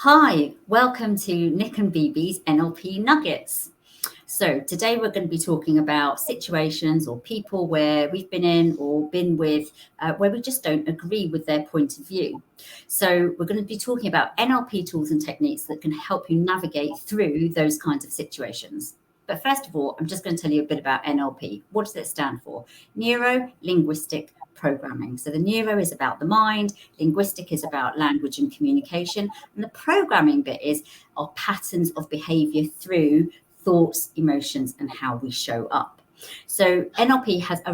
Hi, welcome to Nick and BB's NLP Nuggets. So today we're going to be talking about situations or people where we've been in or been with where we just don't agree with their point of view. So we're going to be talking about NLP tools and techniques that can help you navigate through those kinds of situations. But first of all, I'm just going to tell you a bit about NLP. What does it stand for? Neuro-linguistic programming. So the neuro is about the mind, linguistic is about language and communication, and the programming bit is our patterns of behavior through thoughts, emotions, and how we show up. So NLP has a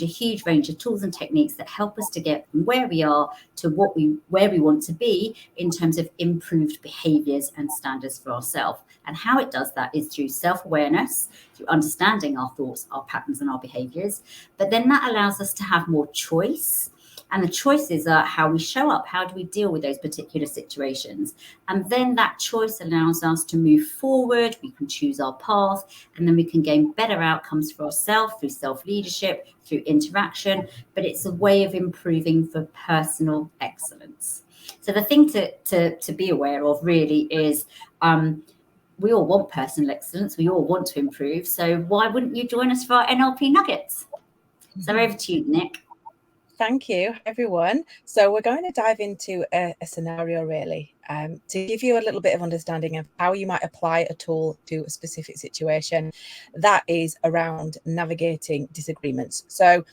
huge range of tools and techniques that help us to get from where we are to where we want to be in terms of improved behaviors and standards for ourselves. And how it does that is through self-awareness, through understanding our thoughts, our patterns, and our behaviors. But then that allows us to have more choice. And the choices are how we show up, how do we deal with those particular situations. And then that choice allows us to move forward, we can choose our path, and then we can gain better outcomes for ourselves through self-leadership, through interaction, but it's a way of improving for personal excellence. So the thing to be aware of really is we all want personal excellence, we all want to improve, so why wouldn't you join us for our NLP Nuggets? So over to you, Nick. Thank you, everyone. So we're going to dive into a scenario really to give you a little bit of understanding of how you might apply a tool to a specific situation that is around navigating disagreements. So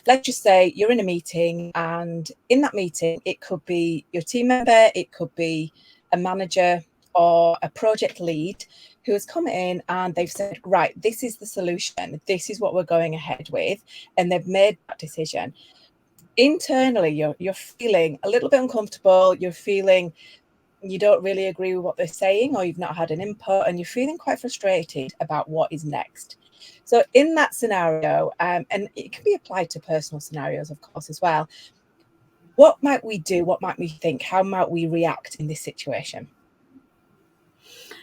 let's just say you're in a meeting, and in that meeting, it could be your team member, it could be a manager or a project lead who has come in and they've said, right, this is the solution, this is what we're going ahead with, and they've made that decision. Internally, you're feeling a little bit uncomfortable, you're feeling you don't really agree with what they're saying, or you've not had an input, and you're feeling quite frustrated about what is next. So in that scenario, and it can be applied to personal scenarios, of course, as well, what might we do? What might we think? How might we react in this situation?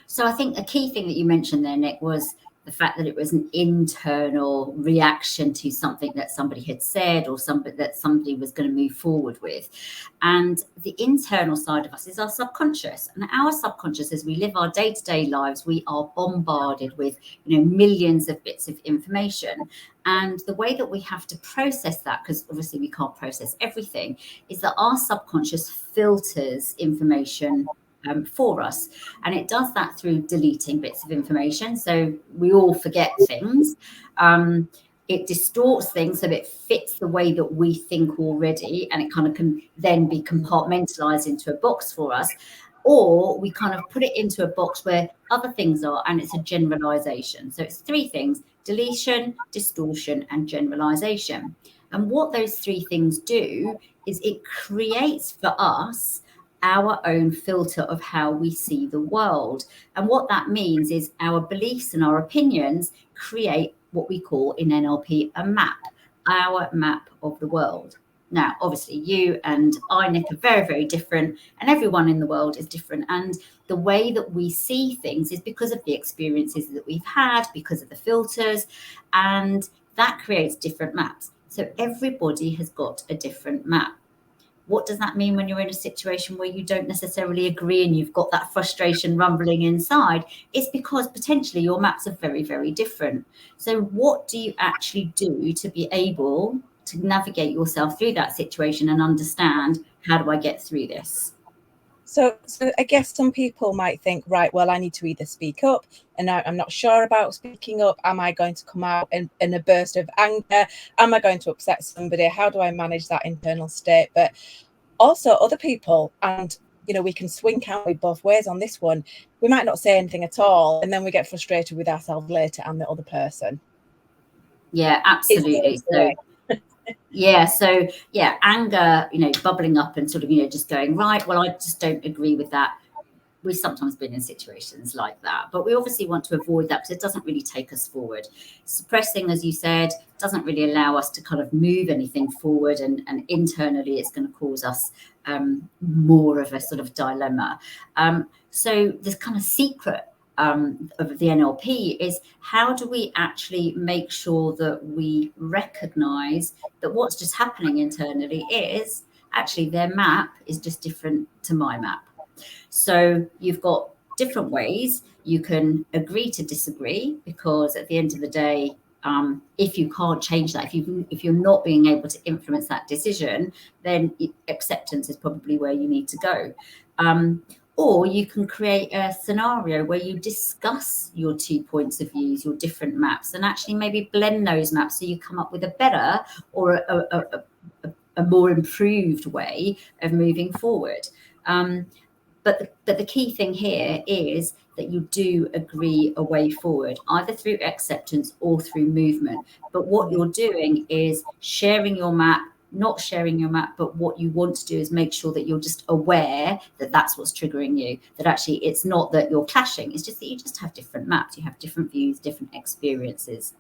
So I think a key thing that you mentioned there, Nick, was the fact that it was an internal reaction to something that somebody had said or that somebody was going to move forward with. And the internal side of us is our subconscious. And our subconscious, as we live our day-to-day lives, we are bombarded with, millions of bits of information. And the way that we have to process that, because obviously we can't process everything, is that our subconscious filters information for us, and it does that through deleting bits of information. So we all forget things. It distorts things so that it fits the way that we think already, and it kind of can then be compartmentalized into a box for us, or we kind of put it into a box where other things are, and it's a generalization. So it's three things: deletion, distortion, and generalization. And what those three things do is it creates for us our own filter of how we see the world. And what that means is our beliefs and our opinions create what we call in NLP a map, our map of the world. Now, obviously, you and I, Nick, are very, very different, and everyone in the world is different. And the way that we see things is because of the experiences that we've had, because of the filters, and that creates different maps. So everybody has got a different map. What does that mean when you're in a situation where you don't necessarily agree and you've got that frustration rumbling inside? It's because potentially your maps are very, very different. So what do you actually do to be able to navigate yourself through that situation and understand, how do I get through this? So I guess some people might think, right, well, I need to either speak up, and I'm not sure about speaking up. Am I going to come out in a burst of anger? Am I going to upset somebody? How do I manage that internal state? But also other people, and we can swing count with both ways on this one. We might not say anything at all, and then we get frustrated with ourselves later and the other person. Yeah, absolutely. So anger, bubbling up and sort of, just going, right, well, I just don't agree with that. We've sometimes been in situations like that, but we obviously want to avoid that because it doesn't really take us forward. Suppressing, as you said, doesn't really allow us to kind of move anything forward, and internally it's going to cause us more of a sort of dilemma. So this kind of secret of the NLP is, how do we actually make sure that we recognize that what's just happening internally is actually their map is just different to my map. So you've got different ways. You can agree to disagree, because at the end of the day, if you can't change that, if you're not being able to influence that decision, then acceptance is probably where you need to go. Or you can create a scenario where you discuss your 2 points of views, your different maps, and actually maybe blend those maps so you come up with a better or a more improved way of moving forward. But the key thing here is that you do agree a way forward, either through acceptance or through movement. But what you're doing is sharing your map, not sharing your map, but what you want to do is make sure that you're just aware that that's what's triggering you, that actually it's not that you're clashing, it's just that you just have different maps, you have different views, different experiences.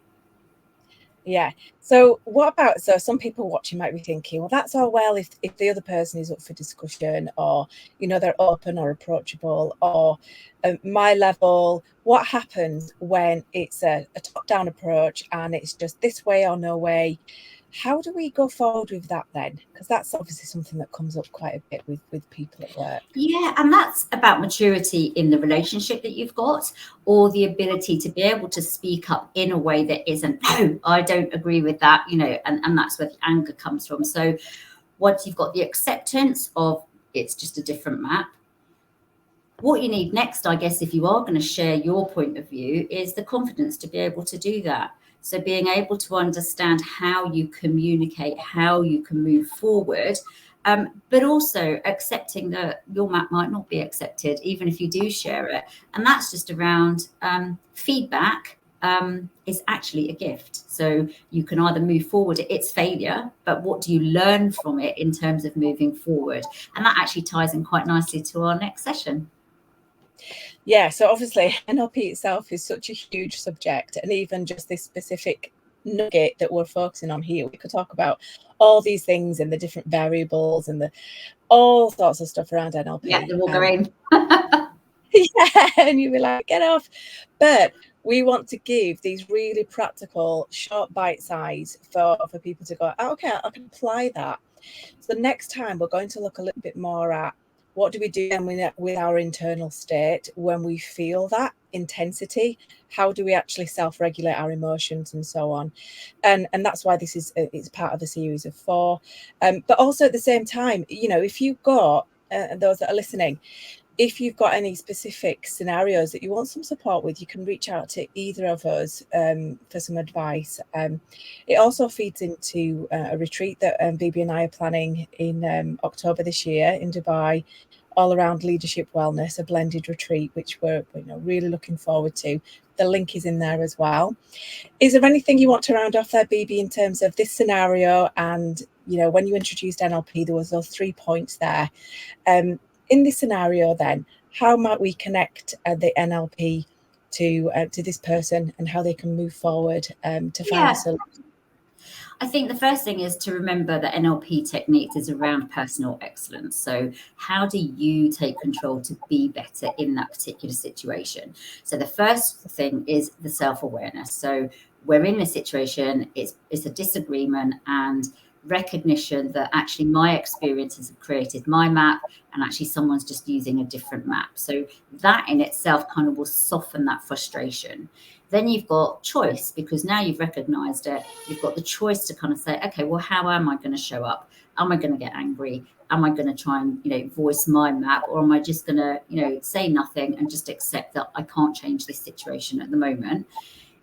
Yeah. So what about, so some people watching might be thinking, well, that's all well if the other person is up for discussion, or, you know, they're open or approachable, or my level. What happens when it's a top-down approach and it's just this way or no way? How do we go forward with that then? Because that's obviously something that comes up quite a bit with people at work. Yeah, and that's about maturity in the relationship that you've got, or the ability to be able to speak up in a way that isn't, no, I don't agree with that, you know, and that's where the anger comes from. So once you've got the acceptance of it's just a different map, what you need next, I guess, if you are going to share your point of view, is the confidence to be able to do that. So being able to understand how you communicate, how you can move forward, but also accepting that your map might not be accepted, even if you do share it. And that's just around feedback. Is actually a gift. So you can either move forward, it's failure, but what do you learn from it in terms of moving forward? And that actually ties in quite nicely to our next session. Yeah, so obviously NLP itself is such a huge subject, and even just this specific nugget that we're focusing on here, we could talk about all these things and the different variables and the all sorts of stuff around NLP. Yeah, they're all going. Yeah, and you'd be like, get off. But we want to give these really practical, short bite size for people to go, oh, okay, I can apply that. So the next time we're going to look a little bit more at what do we do then with our internal state when we feel that intensity? How do we actually self-regulate our emotions and so on? And that's why this is it's part of a series of 4. But also at the same time, you know, if you've got those that are listening, if you've got any specific scenarios that you want some support with, you can reach out to either of us for some advice. It also feeds into a retreat that Bibi and I are planning in October this year in Dubai, all around leadership wellness, a blended retreat, which we're really looking forward to. The link is in there as well. Is there anything you want to round off there, Bibi, in terms of this scenario? And, you know, when you introduced NLP, there was those 3 points there. In this scenario, then, how might we connect the NLP to this person and how they can move forward to find a solution? I think the first thing is to remember that NLP techniques is around personal excellence. So how do you take control to be better in that particular situation? So the first thing is the self-awareness. So we're in a situation, it's a disagreement, and recognition that actually my experiences have created my map, and actually someone's just using a different map. So that in itself kind of will soften that frustration. Then you've got choice, because now you've recognized it. You've got the choice to kind of say, okay, well, how am I going to show up? Am I going to get angry? Am I going to try and, voice my map? Or am I just going to, say nothing and just accept that I can't change this situation at the moment?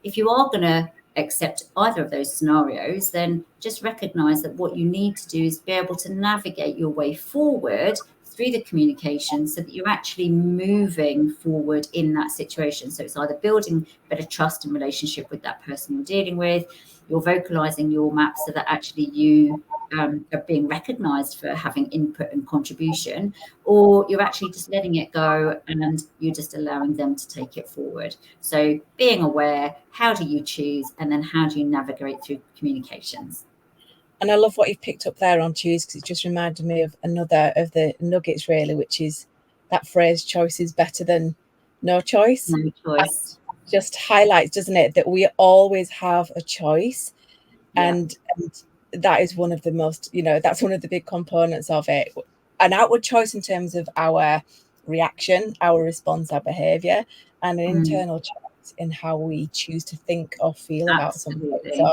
If you are going to accept either of those scenarios, then just recognize that what you need to do is be able to navigate your way forward through the communication so that you're actually moving forward in that situation. So it's either building better trust and relationship with that person you're dealing with, you're vocalizing your map so that actually you are being recognized for having input and contribution, or you're actually just letting it go and you're just allowing them to take it forward. So being aware, how do you choose, and then how do you navigate through communications? And I love what you've picked up there on choose, because it just reminded me of another of the nuggets, really, which is that phrase, choice is better than no choice. No choice. Just highlights, doesn't it, that we always have a choice. Yeah. And that is one of the most, that's one of the big components of it. An outward choice in terms of our reaction, our response, our behavior, and an Mm, internal choice in how we choose to think or feel about something. absolutely.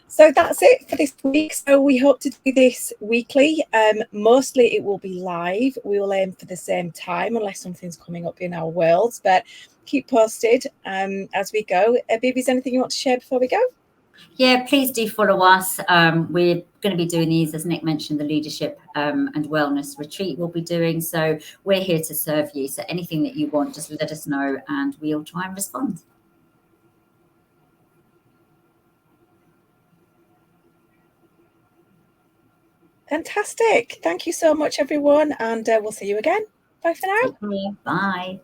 So that's it for this week. So we hope to do this weekly. Mostly it will be live. We will aim for the same time unless something's coming up in our worlds, but keep posted as we go. Bibi, is anything you want to share before we go? Yeah, please do follow us. We're going to be doing these, as Nick mentioned, the leadership and wellness retreat we'll be doing. So we're here to serve you. So anything that you want, just let us know and we'll try and respond. Fantastic. Thank you so much, everyone. And we'll see you again. Bye for now. Take care. Bye.